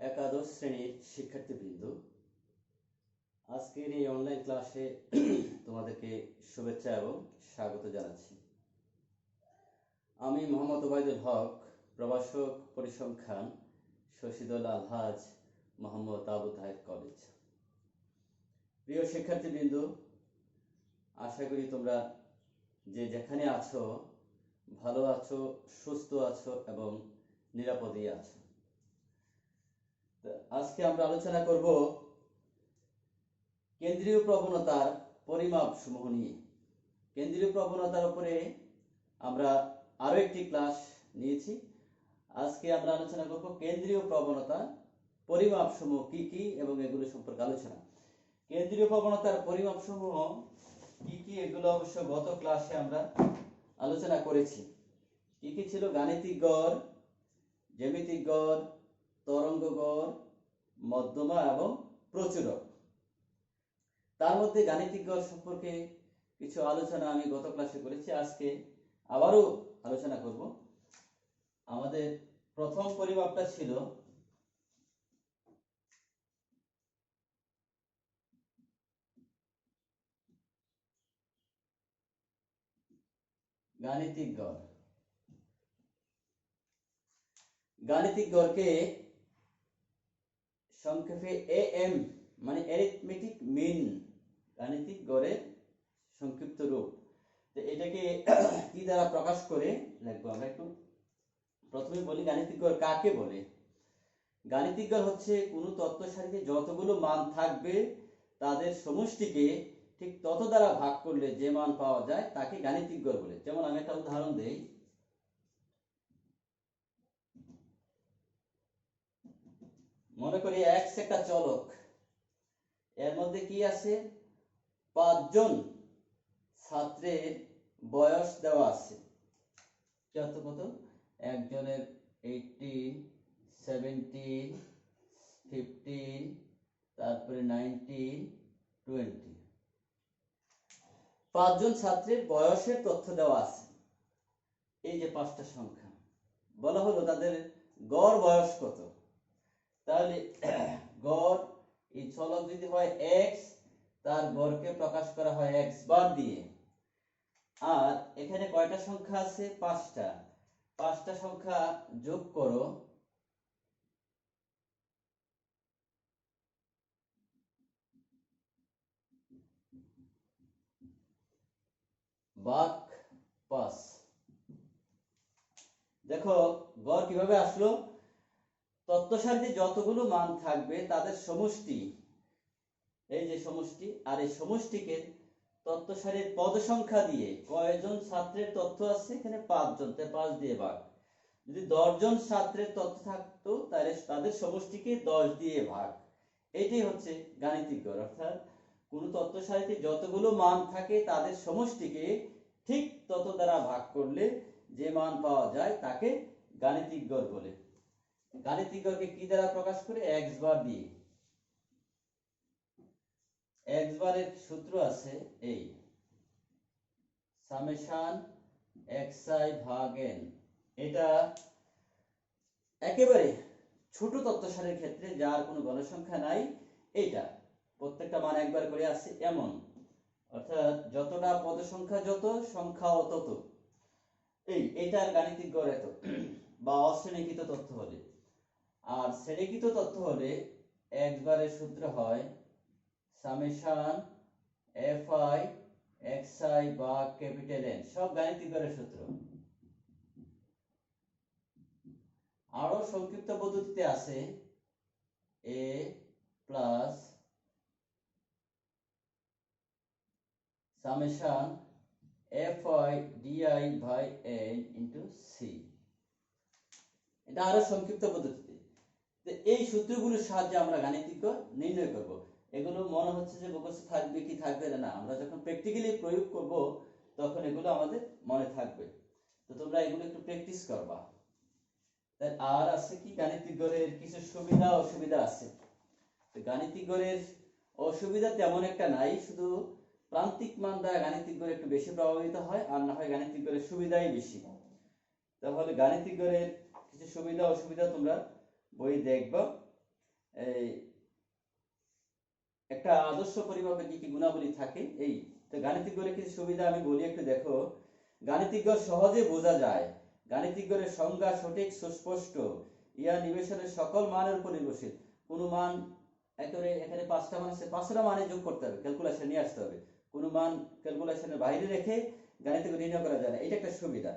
একাদশ শ্রেণীর শিক্ষার্থীবৃন্দ, আজকের এই অনলাইন ক্লাসে তোমাদেরকে শুভেচ্ছা এবং স্বাগত জানাচ্ছি। আমি মোহাম্মদ ওবায়দুল হক, প্রভাষক পরিসংখ্যান, শশীদল আলহাজ মোহাম্মদ আবু তাহের কলেজ। প্রিয় শিক্ষার্থীবৃন্দ, আশা করি তোমরা যে যেখানে আছো ভালো আছো, সুস্থ আছো এবং নিরাপদেই আছো। আজকে আমরা আলোচনা করব কেন্দ্রীয় প্রবণতার পরিমাপ সমূহ নিয়ে। কেন্দ্রীয় প্রবণতার উপরে আমরা আরো একটি ক্লাস নিয়েছি। আজকে আমরা আলোচনা করব কেন্দ্রীয় প্রবণতা পরিমাপ সমূহ কি কি এবং এগুলো সম্পর্কে আলোচনা। কেন্দ্রীয় প্রবণতার পরিমাপ সমূহ কি কি এগুলো অবশ্য গত ক্লাসে আমরা আলোচনা করেছি। কি কি ছিল? গাণিতিক গড়, জ্যামিতিক গড়, তরঙ্গ গড়, মধ্যমা এবং প্রচুরক। তার মধ্যে গাণিতিক গড় সম্পর্কে কিছু আলোচনা আমি গত ক্লাসে করেছি, আজকে আবারও আলোচনা করব। আমাদের প্রথম পরিমাপটা ছিল গাণিতিক গড়। গাণিতিক গড়কে সংক্ষেপে এএম মানে অ্যারিথমেটিক মিন, গাণিতিক গড়ের সংক্ষিপ্ত রূপ। তো এটাকে কি দ্বারা প্রকাশ করে লিখবো আমরা একটু প্রথমে বলি। গাণিতিক গড় কাকে বলে? গাণিতিক গড় হচ্ছে কোনো তত্ত্ব সারিতে যতগুলো মান থাকবে তাদের সমষ্টিকে ঠিক তত দ্বারা ভাগ করলে যে মান পাওয়া যায় তাকে গাণিতিক গড় বলে। যেমন আমি একটা উদাহরণ দেই। মনে করি x একটা চলক, এর মধ্যে কি আছে? 5 জন ছাত্রের বয়স দেওয়া আছে। কত? একজনের 18, 17, 15, তারপরে 19, 20। 5 জন ছাত্রের বয়সের তথ্য দেওয়া আছে। এই যে 5টা সংখ্যা বলা হলো, তাদের গড় বয়স কত? তাহলে গড়, এই চলক যদি হয় x, তার গড়কে প্রকাশ করা হয় x বার দিয়ে। আর এখানে কয়টা সংখ্যা আছে? 5টা। 5টা সংখ্যা যোগ করো, ভাগ 5। দেখো গড় কিভাবে আসলো? তত্ত্ব সারিতে যতগুলো মান থাকবে তাদের সমষ্টি, এই যে সমষ্টি, আর এই সমষ্টিকে তত্ত্ব সারির পদ সংখ্যা দিয়ে, কয়জন ছাত্রের তথ্য আছে এখানে? 5 জন, তাই 5 দিয়ে ভাগ। যদি 10 জন ছাত্রের তথ্য থাকতো তাহলে তাদের সমষ্টিকে 10 দিয়ে ভাগ। এটাই হচ্ছে গাণিতিক গড়। অর্থাৎ কোন তত্ত্ব সারিতে যতগুলো মান থাকে তাদের সমষ্টিকে ঠিক তত দ্বারা ভাগ করলে যে মান পাওয়া যায় তাকে গাণিতিক গড় বলে। গাণিতিক গড়কে কি দ্বারা প্রকাশ করে? x বার দিয়ে। x বারের সূত্র আছে এই সামেশন xi ভাগ n। এটা একেবারে ছোট তত্ত্ব সারির ক্ষেত্রে যার কোনো গণসংখ্যা নাই, এইটা প্রত্যেকটা মান একবার করে আসছে এমন, অর্থাৎ যতটা পদ সংখ্যা যত, সংখ্যাও তত। এইটার গাণিতিক গড় এত। বা অশ্রেণীকৃত তথ্য হলে। আর শ্রেণীকৃত তথ্য হলে x বারের সূত্র হয় সামেশন fi xi বা ক্যাপিটাল N, সব গাণিতিক গড়ের সূত্র। আরো সংক্ষিপ্ত পদ্ধতিতে আছে a plus summation fi di by n into c। এটা আরো সংক্ষিপ্ত পদ্ধতিতে। এই সূত্রগুলোর সাহায্যে আমরা গাণিতিক গড় নির্ণয় করব। এগুলো মনে হচ্ছে যে মুখস্থ থাকবে কি থাকবে না, আমরা যখন প্র্যাকটিক্যালি প্রয়োগ করব তখন এগুলো আমাদের মনে থাকবে। তো তোমরা এগুলো একটু প্র্যাকটিস করবা। তাই আর আছে কি, গাণিতিক গড়ের কিছু সুবিধা অসুবিধা আছে। তো গাণিতিক গড়ের অসুবিধা তেমন একটা নাই, শুধু প্রান্তিক মান দ্বারা গাণিতিক গড় একটু বেশি প্রভাবিত হয়, আর না হয় গাণিতিক গড়ের সুবিধাই বেশি। তাহলে গাণিতিক গড়ের কিছু সুবিধা অসুবিধা তোমরা বই দেখবা, এই একটা আদর্শ পরিমাপে কি কি গুণাবলী থাকে এই তো গাণিতিক গড়ের কিছু সুবিধা আমি বলি একটু দেখো। গাণিতিক গড় সহজে বোঝা যায়। গাণিতিক গড়ের সংজ্ঞা সঠিক সুস্পষ্ট। ইহা নিবেশনের সকল মানের উপর নির্ভরশীল। কোনো মান একেবারে এখানে 5টা মান আছে, 5টা মানে যোগ করতে হবে, ক্যালকুলেশন নিয়ে আসতে হবে। কোনো মান ক্যালকুলেশনের বাইরে রেখে গাণিতিক গড় নির্ণয় করা যায় না, এটা একটা সুবিধা।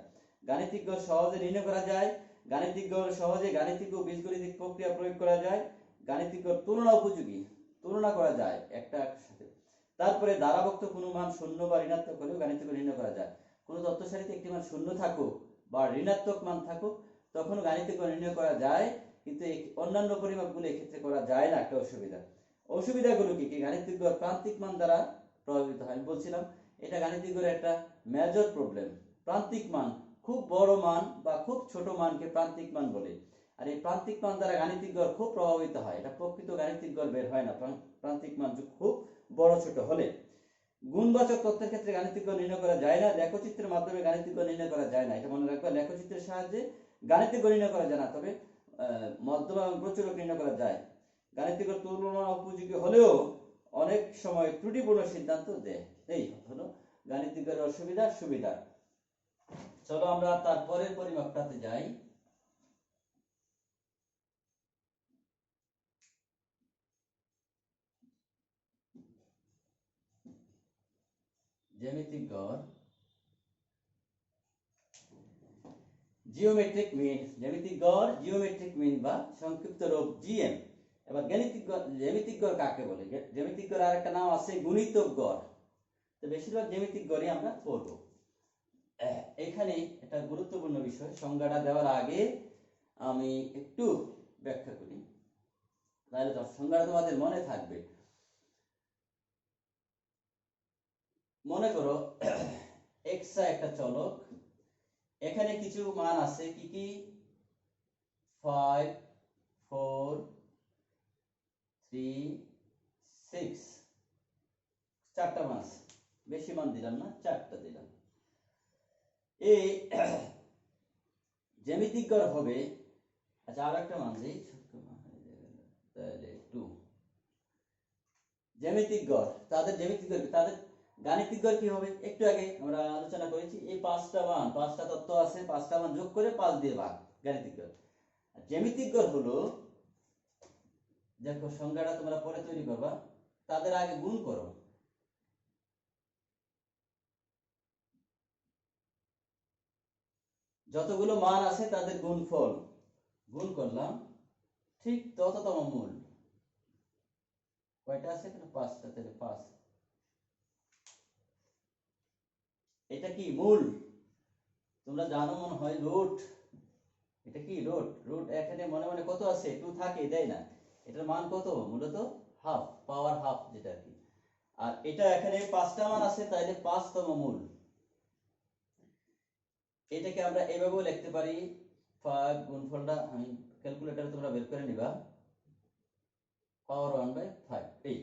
গাণিতিক গড় সহজে নির্ণয় করা যায়। গাণিতিক গড় সহজে গাণিতিক ও বীজগণিতিক প্রক্রিয়া প্রয়োগ করা যায়। গাণিতিক গড় তুলনা উপযোগী, তুলনা করা যায় একটা সাথে। তারপরে দ্বারাভুক্ত কোনো মান শূন্য বা ঋণাত্মক হলেও গাণিতিক গড় নির্ণয় করা যায়। কোনো তথ্য সারিতে একটি মান শূন্য থাকুক বা ঋণাত্মক মান থাকুক তখন গাণিতিক গড় নির্ণয় করা যায়, কিন্তু অন্যান্য পরিমাপগুলো এক্ষেত্রে করা যায় না, একটা অসুবিধা। অসুবিধাগুলো কি কি? গাণিতিক গড় প্রান্তিক মান দ্বারা প্রভাবিত হয়, আমি বলছিলাম এটা গাণিতিক গড়ের একটা মেজর প্রবলেম। প্রান্তিক মান, খুব বড় মান বা খুব ছোট মানকে প্রান্তিক মান বলে। আর এই প্রান্তিক মান দ্বারা গাণিতিক গড় খুব প্রভাবিত হয়, এটা প্রকৃত গাণিতিক গড় বের হয় না প্রান্তিক মান খুব বড় ছোট হলে। গুণবাচক তথ্যের ক্ষেত্রে গাণিতিক গড় নির্ণয় করা যায় না। লেখচিত্রের মাধ্যমে গাণিতিক গড় নির্ণয় করা যায় না, এটা মনে রাখবে। লেখচিত্রের সাহায্যে গাণিতিক গড় নির্ণয় করা যায় না, তবে মধ্যমা এবং প্রচুরক নির্ণয় করা যায়। গাণিতিক গড় তুলনা উপযোগী হলেও অনেক সময় ত্রুটিপূর্ণ সিদ্ধান্ত দেয়। এই হলো গাণিতিক গড়ের অসুবিধা সুবিধা। চলো আমরা তারপরের পরিমাপটাতে যাই। জ্যামিতিক গড়, জিওমেট্রিক মিন। জ্যামিতিক গড় জিওমেট্রিক মিন বা সংক্ষিপ্ত রূপ জিএম। এবার জ্যামিতিক গড় কাকে বলে? জ্যামিতিক গড় আরেকটা নাম আছে গুণিতক গড়। তো বেশিরভাগ জ্যামিতিক গড়ই আমরা পড়ব। এখানে একটা গুরুত্বপূর্ণ বিষয়, সংজ্ঞাটা দেওয়ার আগে আমি একটু ব্যাখ্যা করি, তাহলে তো সংজ্ঞাটা তোমাদের মনে থাকবে। মনে করো এক্স একটা চলক, এখানে কিছু মান আছে, কি কি? 5, 4, 3, 6, 4টা মান আছে। বেশি মান দিলাম না, 4টা দিলাম। এই জ্যামিতিক গড় হবে, আচ্ছা আর একটা মান দিই, তাহলে 2। জ্যামিতিক গড়, তাদের গাণিতিক গড় কি হবে? একটু আগে আমরা আলোচনা করেছি, এই 5টা মান, 5টা তথ্য আছে, 5টা মান যোগ করে 5 দিয়ে ভাগ, গাণিতিক গড়। জ্যামিতিক গড় হলো, দেখো সংজ্ঞাটা তোমরা পরে তৈরি করবা, তাদের আগে গুণ করো। যতগুলো মান আছে তাদের গুণফল, গুণ করলাম, ঠিক তততম মূল। কয়টা আছে এখানে? 5টা, তাহলে 5। এটা কি মূল? তোমরা জানো মনে হয় রুট। এটা কি রুট? রুট এখানে মনে মনে কত আছে? 2 থাকে, দেয় না। এটার মান কত? মূলত হাফ, পাওয়ার হাফ যেটা আর কি। আর এটা এখানে 5টা মান আছে, তাইলে 5তম মূল। এটাকে আমরা এইভাবেও লিখতে পারি, 5 গুণফলটা আমি ক্যালকুলেটরে তোমরা বের করে নিবা, পাওয়ার 1/5।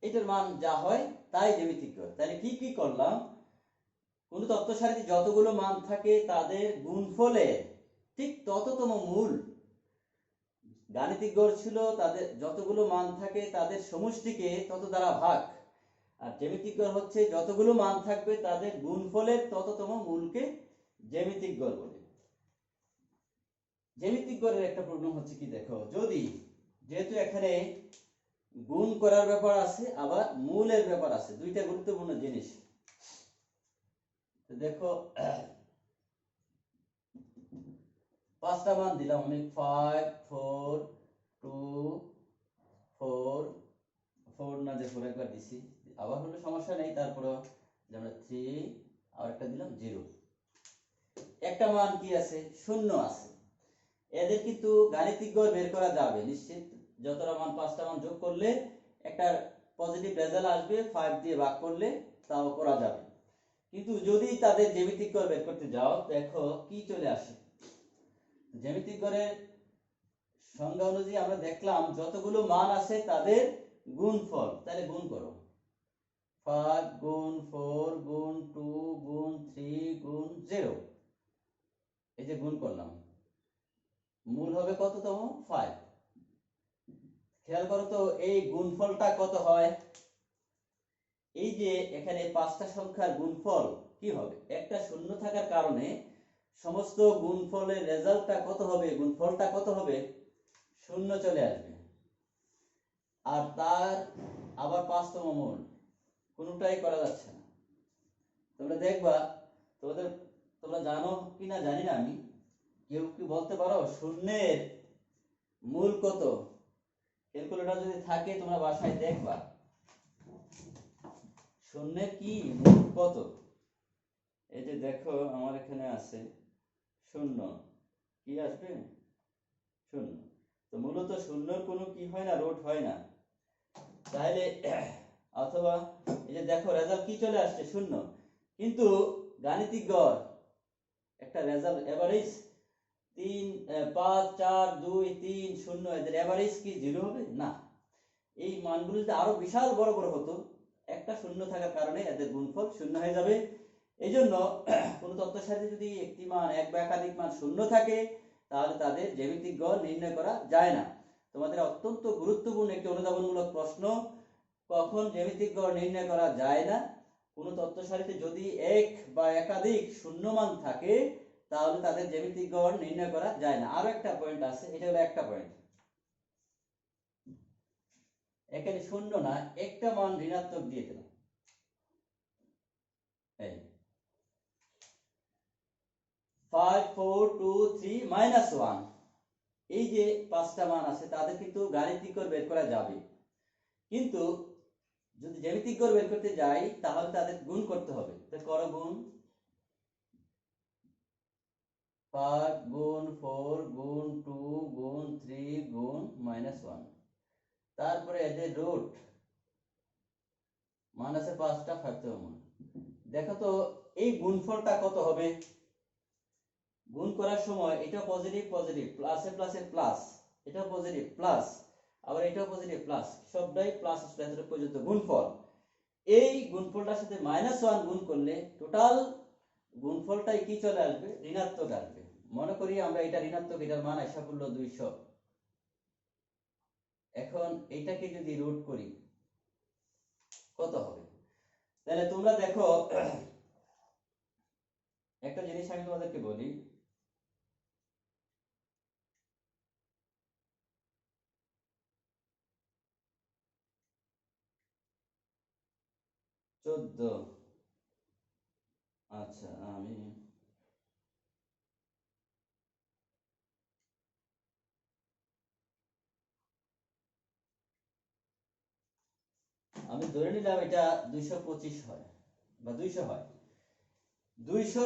এটার মান যা হয় তাই জ্যামিতিক গড়। তাহলে কি কি করলাম? কোন তথ্য সারিতে যতগুলো মান থাকে তাদের গুণফলের ঠিক তততম মূল। গাণিতিক গড় ছিল তাদের যতগুলো মান থাকে তাদের সমষ্টিকে তত দ্বারা ভাগ, আর জ্যামিতিক গড় হচ্ছে যতগুলো মান থাকবে তাদের গুণফলের তততম মূলকে জ্যামিতিক গড় বলে। জ্যামিতিক গড়ের একটা প্রবলেম হচ্ছে কি, দেখো, যেহেতু এখানে গুণ করার ব্যাপার আছে আবার মূলের ব্যাপার আছে, দুইটা গুরুত্বপূর্ণ জিনিস। দেখো 5টা মান দিলাম আমি, 5, 4, 2, 4, 4 না, যে 4 একবার দিছি, আবার হলো সমস্যা নেই। তারপরে আমরা 3 আর একটা দিলাম 0। একটা মান কি আছে? শূন্য আছে। এদের কিন্তু গাণিতিক গড় বের করা যাবে নিশ্চিত। যতটা মান, 5টা মান যোগ করলে একটা পজিটিভ রেজাল্ট আসবে, 5 দিয়ে ভাগ করলে তাও করা যাবে। কিন্তু যদি তাদের জ্যামিতিক গড় বের করতে যাও, দেখো কি চলে আসে। জ্যামিতিক গড়ের সংজ্ঞা অনুযায়ী আমরা দেখলাম যতগুলো মান আছে তাদের গুণফল, তাহলে গুণ করো, 5 গুণ 4 গুণ 2 গুণ 3 গুণ 0। এই যে গুণ করলাম, মূল হবে কততম? 5। খেয়াল করো তো এই গুণফলটা কত হয়। এই যে এখানে পাঁচটা সংখ্যার গুণফল কি হবে, একটা শূন্য থাকার কারণে সমস্ত গুণফলের রেজাল্টটা কত হবে, গুণফলটা কত হবে, শূন্য চলে আসবে। আর তার আবার পাঁচতম মূল, কোনোটাই করা যাচ্ছে না। তোমরা দেখবা, তোমরা জানো কিনা জানি না আমি, কেউ কি বলতে পারো শূন্যের মূল কত? ক্যালকুলেটর যদি থাকে তোমরা বাসায় দেখবা শূন্যের কি মূল কত। এই যে দেখো আমার এখানে আছে শূন্য, কি আসবে, শূন্য। তো মূলত শূন্যর কোনো কি হয় না, রুট হয় না। তাহলে অথবা এই যে দেখো রেজাল্ট কি চলে আসছে, শূন্য। কিন্তু গাণিতিক গড় একটা রেজাল্ট এভারেজ 3 5 4 2 3 0, এদের এভারেজ কি 0 হবে না। এই মানগুলো যদি আরো বিশাল বড় বড় হতো, একটা শূন্য থাকার কারণে এদের গুণফল শূন্য হয়ে যাবে। এই জন্য কোন তথ্য সারিতে যদি একটি মান এক বা একাধিক মান শূন্য থাকে তাহলে তাদের জ্যামিতিক গড় নির্ণয় করা যায় না। তোমাদের অত্যন্ত গুরুত্বপূর্ণ একটি অনুধাবনমূলক প্রশ্ন, কখন জ্যামিতিক গড় নির্ণয় করা যায় না? কোন তথ্য সারিতে যদি এক বা একাধিক শূন্য মান থাকে তাহলে তাদের জ্যামিতিক গড় নির্ণয় করা যায় না। আরো একটা পয়েন্ট আছে, এটা হলো একটা পয়েন্ট। এখানে শূন্য না, একটা মান ঋণাত্মক দিয়ে দিলাম, এই 5 4 2 3 -1। এই যে পাঁচটা মান আছে তাদের কিন্তু গাণিতিক গড় বের করা যাবে, কিন্তু যদি জ্যামিতিক গড় বের করতে যাই তাহলে তাদের গুণ করতে হবে। তো করো গুণ, 5 গুণ 4 গুণ 2 গুণ 3 গুণ -1, তারপরে এদের রুট, মান আছে পাঁচটা, 5 তম মান। দেখো তো এই গুণফলটা কত হবে। গুণ করার সময় এটা পজিটিভ পজিটিভ, প্লাসে প্লাসে প্লাস, এটা পজিটিভ প্লাস, আবার এটাও পজিটিভ প্লাস, সবটাই প্লাস প্লাস পর্যন্ত গুণফল। এই গুণফলটার সাথে -1 গুণ করলে টোটাল গুণফলটাই কি চলে আসবে, ঋণাত্মক আসবে। মনে করি আমরা এটা ঋণাত্মক, এটার মান আশা করলো 200। এখন এটাকে যদি রুট করি কত হবে? তাহলে তোমরা দেখো একটা জিনিস আমি তোমাদেরকে বলি, চোদ্দ, আচ্ছা আমি ধরে নিলাম এটা 225 হয় বা 200 হয়। 200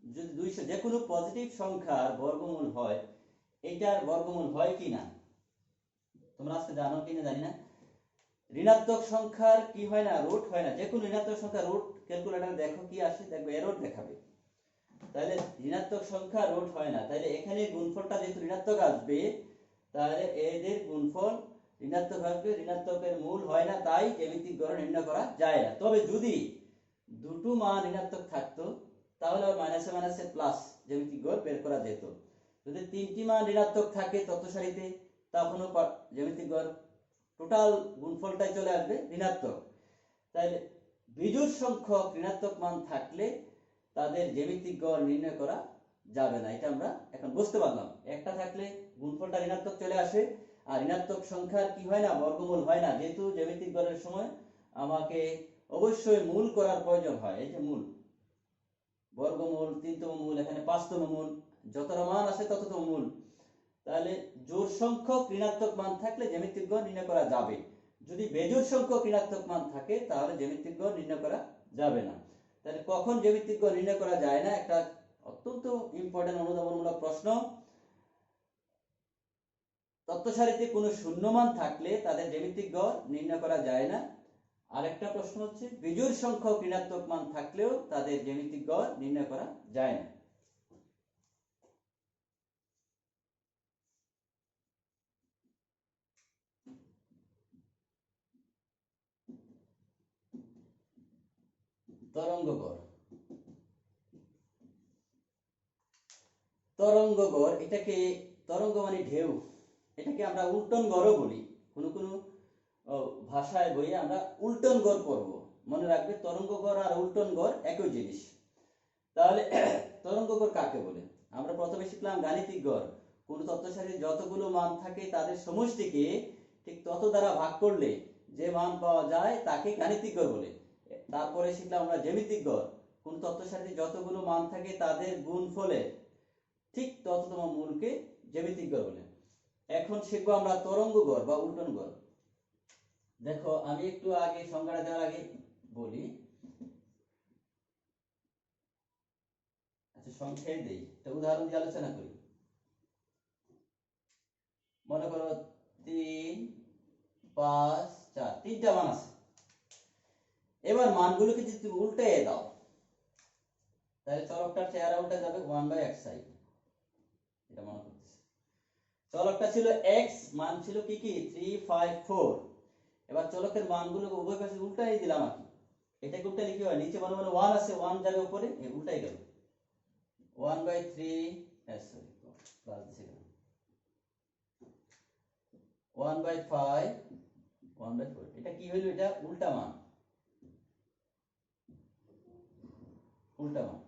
যদি 200 যে কোনো পজিটিভ সংখ্যার বর্গমূল হয়, এটার বর্গমূল হয় কি না তোমরা আজকে জানো কিনা জানি না। ঋণাত্মক সংখ্যার কি হয় না, রুট হয় না। যে কোনো ঋণাত্মক সংখ্যার রুট ক্যালকুলেটরে দেখো কি আসে, দেখবে এরর দেখাবে। তাহলে ঋণাত্মক সংখ্যা রুট হয় না, তাহলে এখানে গুণফলটা যেহেতু ঋণাত্মক আসবে, তাহলে এদের গুণফল ঋণাত্মক আসবে। ঋণাত্মকের মূল হয় না, তাই জ্যামিতিক গড় নির্ণয় করা যায় না। তবে যদি দুটো মান ঋণাত্মক থাকতো তাহলে মাইনাসে মাইনাসে প্লাস জ্যামিতিক গড় বের করা যেত। যদি তিনটি মান ঋণাত্মক থাকে তথ্য সারিতে, তখনও জ্যামিতিক গড় টোটাল গুণফলটাই চলে আসবে ঋণাত্মক। তাহলে বিজোড় সংখ্যক ঋণাত্মক মান থাকলে তাদের জ্যামিতিক গড় নির্ণয় করা যাবে না। এটা আমরা এখন বুঝতে পারলাম। একটা থাকলে গুণফলটা ঋণাত্মক চলে আসে, আর ঋণাত্মক সংখ্যার কি হয় না, বর্গমূল হয় না। যেহেতু জ্যামিতিক গড়ের সময় আমাকে অবশ্যই মূল করার প্রয়োজন হয়। এই যে মূল, বর্গমূল, 3তম মূল, এখানে 5তম মূল, যতটা মান আছে তততম মূল। তাহলে জোড় সংখ্যক ঋণাত্মক মান থাকলে জ্যামিতিক গড় নির্ণয় করা যাবে। যদি বেজোড় সংখ্যক ঋণাত্মক মান থাকে তাহলে জ্যামিতিক গড় নির্ণয় করা যাবে না। তাহলে কখন জ্যামিতিক গড় নির্ণয় করা যায় না, একটা অত্যন্ত ইম্পর্টেন্ট অনুধাবনমূলক প্রশ্ন। তথ্য সারিতে কোনো শূন্য মান থাকলে তাদের জ্যামিতিক গড় নির্ণয় করা যায় না। আরেকটা প্রশ্ন হচ্ছে বিজোড় সংখ্যক ঋণাত্মক মান থাকলেও তাদের জ্যামিতিক গড় নির্ণয় করা যায় না। তরঙ্গ গড়, তরঙ্গ গড়, এটাকে তরঙ্গ মানে ঢেউ, এটাকে আমরা উল্টন গড়ও বলি। কোনো কোনো ভাষায় বইয়ে আমরা উল্টন গড় পড়ব। মনে রাখবে তরঙ্গ গড় আর উল্টন গড় একই জিনিস। তাহলে তরঙ্গ গড় কাকে বলে? আমরা প্রথমে শিখলাম গাণিতিক গড়। কোন তত্ত্ব সারির যতগুলো মান থাকে তাদের সমষ্টিকে ঠিক তত দ্বারা ভাগ করলে যে মান পাওয়া যায় তাকে গাণিতিক গড় বলে। তারপরে শিখলাম আমরা জ্যামিতিক গড়। কোন তত্ত্ব সারির যতগুলো মান থাকে তাদের গুণফলের ঠিক তততম মূলকে জ্যামিতিক গড় বলে। এখন শিখবো আমরা তরঙ্গ গড় বা উল্টন গড়। দেখো আমি একটু আগে সংজ্ঞাটা দেওয়ার আগে বলি, আচ্ছা সংখ্যায় দেই, একটা উদাহরণ দিয়ে আলোচনা করি। মনে করো 3, 5, 4 তিনটা মান আছে। এবার মানগুলোকে যদি তুমি উল্টাইয়ে দাও তাহলে চলকটার চেহারা উল্টে যাবে 1/xi। এটা মনে করতেছি চলকটা ছিল x, মান ছিল কি কি 3, 5, 4। এবার চলকের মানগুলোকে উভয় পাশে উল্টাই দিলাম আর কি। এটাকে উল্টাইলে কি হয়, নিচে মনে মনে 1 আছে, 1 যাবে উপরে, উল্টাই গেল 1/3 সরি প্লাস দিছি 1/5 1/4। এটা কি হইল, এটা উল্টা মান, উল্টা মান।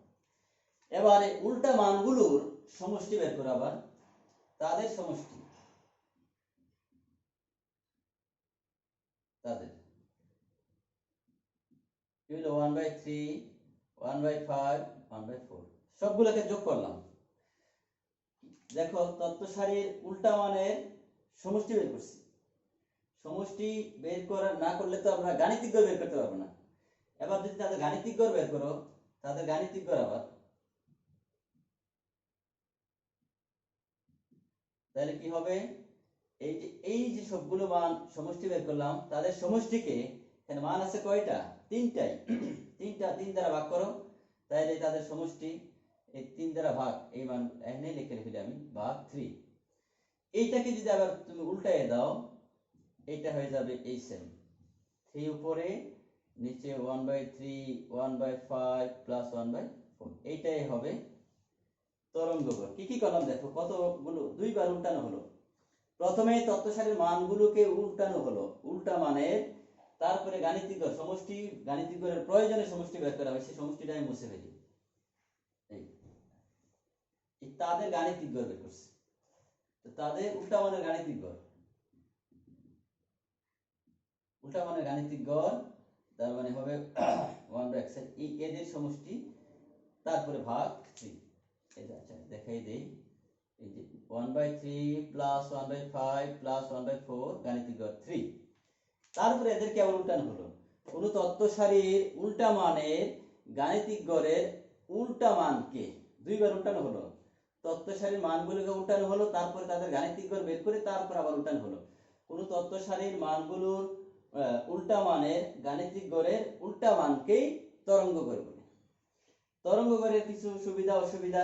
এবারে উল্টা মানগুলোর সমষ্টি বের করো, আবার তাদের সমষ্টি, তাদের কি হলো 1/3 1/5 1/4 সবগুলোকে যোগ করলাম। দেখো তত্ত্ব সারির উল্টা মানের সমষ্টি বের করছি। সমষ্টি বের করা না করলে তো আমরা গাণিতিক গড় বের করতে পারবো না। এবার যদি তাদের গাণিতিক গড় বের করো, তাদের গাণিতিক গড় আবার তাহলে কি হবে, এই যে সবগুলো মান সমষ্টি বের করলাম তাদের সমষ্টিকে, এখানে মান আছে কয়টা, তিনটাই, তিন দ্বারা ভাগ করো, তাহলে তাদের সমষ্টি এই 3 দ্বারা ভাগ, এই মান এখানে লিখে ফেলি আমি ভাগ 3। এইটাকে যদি আবার তুমি উল্টায় দাও, এইটা হয়ে যাবে এই সেম 3 উপরে নিচে 1/3 1/5 প্লাস 1/4। এইটাই হবে তরঙ্গ গড়। কি কি করলাম দেখো, কতগুলো দুইবার উল্টানো হলো। প্রথমে তত্ত্ব সারির মানগুলোকে উল্টানো হলো, উল্টা মানের, তারপরে গাণিতিক গড় সমষ্টি, গাণিতিক গড়ের প্রয়োজনে সমষ্টি বের করা হয়, সেই সমষ্টিটা আমি মুছে ফেলি। এই তাদের গাণিতিক গড় বের করছি, তো তাদের উল্টা মানের গাণিতিক গড়, উল্টা মানের গাণিতিক গড় তার মানে হবে 1/x এদের সমষ্টি, তারপরে ভাগ 3। আচ্ছা দেখাই দেই, এই যে 1/3 প্লাস 1/5 প্লাস 1/4 গাণিতিক গড় 3। তারপরে এদেরকে আবার উল্টানো হলো, কোন তত্ত্ব সারির উল্টা মানের গাণিতিক গড়ের উল্টা মানকে দুইবার উল্টানো হলো। তত্ত্ব সারির মানগুলোকে উল্টানো হলো, তারপরে তাদের গাণিতিক গড় বের করে তারপর আবার উল্টানো হলো। কোন তত্ত্ব সারির মানগুলোর উল্টা মানের গাণিতিক গড়ের উল্টা মানকেই তরঙ্গ গড় বলে। তরঙ্গ গড়ের কিছু সুবিধা অসুবিধা,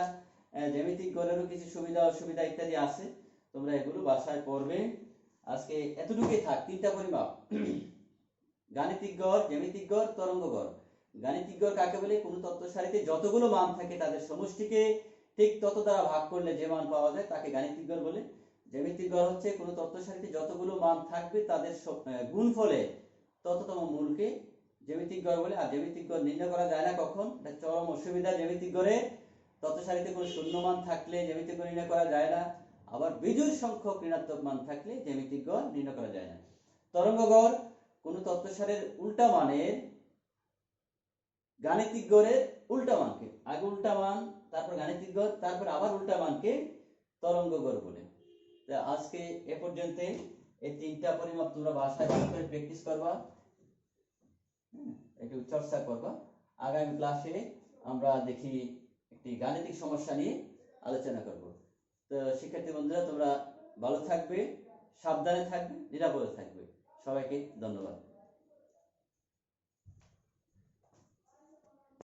জ্যামিতিক গড়েরও কিছু সুবিধা অসুবিধা ইত্যাদি আছে, তোমরা এগুলো বাসায় পড়বে। আজকে এতটুকুই থাক, তিনটা পরিমাপ, গাণিতিক গড়, জ্যামিতিক গড়, তরঙ্গ গড়। গাণিতিক গড় কাকে বলে, কোন তত্ত্ব সারিতে যতগুলো মান থাকে তাদের সমষ্টিকে ঠিক তত দ্বারা ভাগ করলে যে মান পাওয়া যায় তাকে গাণিতিক গড় বলে। জ্যামিতিক গড় হচ্ছে কোন তত্ত্ব সারিতে যতগুলো মান থাকবে তাদের গুণফলে তততম মূলকে জ্যামিতিক গড় বলে। আর জ্যামিতিক গড় নির্ণয় করা যায় না কখন, এটা চরম অসুবিধা জ্যামিতিক গড়ে। তত্ত্ব সারিতে কোনো শূন্য মান থাকলে জ্যামিতিক গড় নির্ণয় করা যায় না, আবার বিজোড় সংখ্যক ঋণাত্মক মান থাকলে জ্যামিতিক গড় নির্ণয় করা যায় না। তরঙ্গ গড় কোন তত্ত্ব সারির উল্টা মানের গাণিতিক গড়ের উল্টা মানকে, আগে উল্টা মান তারপর গাণিতিক গড় তারপর আবার উল্টা মানকে তরঙ্গ গড় বলে। আজকে এ পর্যন্ত এই তিনটা পরিমাপ তোমরা বাসায় ভালো করে প্র্যাকটিস করবা, একটু চর্চা করবা। আগামী ক্লাসে আমরা দেখি একটি গাণিতিক সমস্যা নিয়ে আলোচনা করব। তো শিক্ষার্থী বন্ধুরা তোমরা ভালো থাকবে, সাবধানে থাকবে, নিরাপদে থাকবে। সবাইকে ধন্যবাদ।